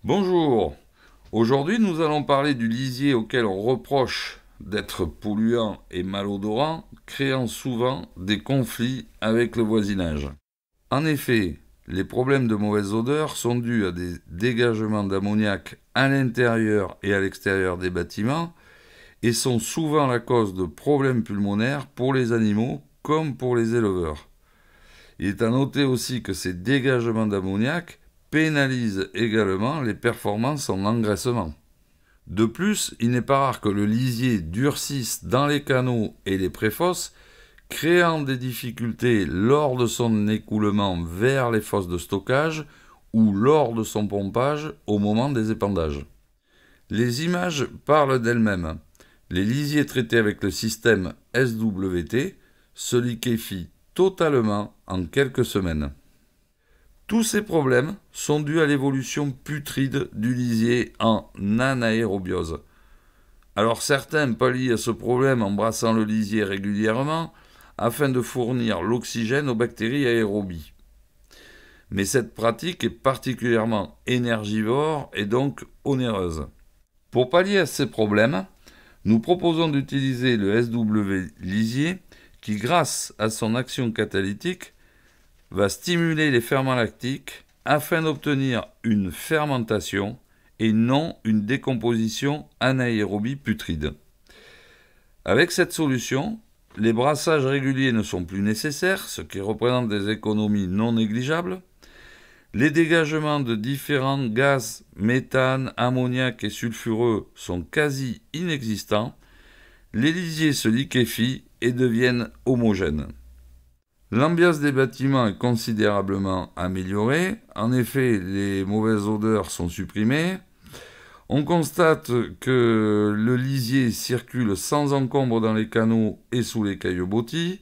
Bonjour, aujourd'hui nous allons parler du lisier auquel on reproche d'être polluant et malodorant, créant souvent des conflits avec le voisinage. En effet, les problèmes de mauvaise odeur sont dus à des dégagements d'ammoniac à l'intérieur et à l'extérieur des bâtiments et sont souvent la cause de problèmes pulmonaires pour les animaux comme pour les éleveurs. Il est à noter aussi que ces dégagements d'ammoniac pénalisent également les performances en engraissement. De plus, il n'est pas rare que le lisier durcisse dans les canaux et les préfosses, créant des difficultés lors de son écoulement vers les fosses de stockage ou lors de son pompage au moment des épandages. Les images parlent d'elles-mêmes. Les lisiers traités avec le système SWT se liquéfient totalement en quelques semaines. Tous ces problèmes sont dus à l'évolution putride du lisier en anaérobiose. Alors certains pallient à ce problème en brassant le lisier régulièrement afin de fournir l'oxygène aux bactéries aérobies. Mais cette pratique est particulièrement énergivore et donc onéreuse. Pour pallier à ces problèmes, nous proposons d'utiliser le SW lisier qui, grâce à son action catalytique, va stimuler les ferments lactiques afin d'obtenir une fermentation et non une décomposition anaérobie putride. Avec cette solution, les brassages réguliers ne sont plus nécessaires, ce qui représente des économies non négligeables. Les dégagements de différents gaz, méthane, ammoniac et sulfureux sont quasi inexistants. Les lisiers se liquéfient et deviennent homogènes. L'ambiance des bâtiments est considérablement améliorée. En effet, les mauvaises odeurs sont supprimées. On constate que le lisier circule sans encombre dans les canaux et sous les caillebotis.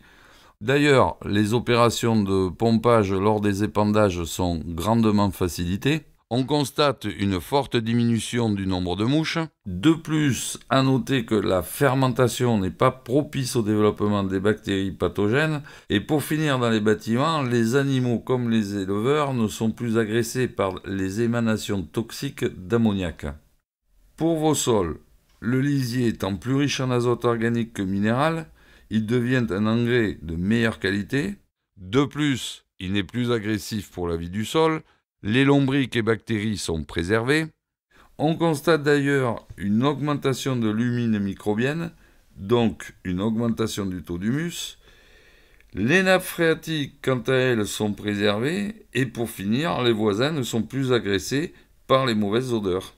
D'ailleurs, les opérations de pompage lors des épandages sont grandement facilitées. On constate une forte diminution du nombre de mouches. De plus, à noter que la fermentation n'est pas propice au développement des bactéries pathogènes. Et pour finir, dans les bâtiments, les animaux comme les éleveurs ne sont plus agressés par les émanations toxiques d'ammoniac. Pour vos sols, le lisier étant plus riche en azote organique que minéral, il devient un engrais de meilleure qualité. De plus, il n'est plus agressif pour la vie du sol. Les lombriques et bactéries sont préservées. On constate d'ailleurs une augmentation de l'humine microbienne, donc une augmentation du taux d'humus. Les nappes phréatiques, quant à elles, sont préservées. Et pour finir, les voisins ne sont plus agressés par les mauvaises odeurs.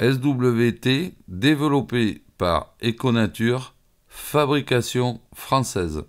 SWT, développé par Econature, fabrication française.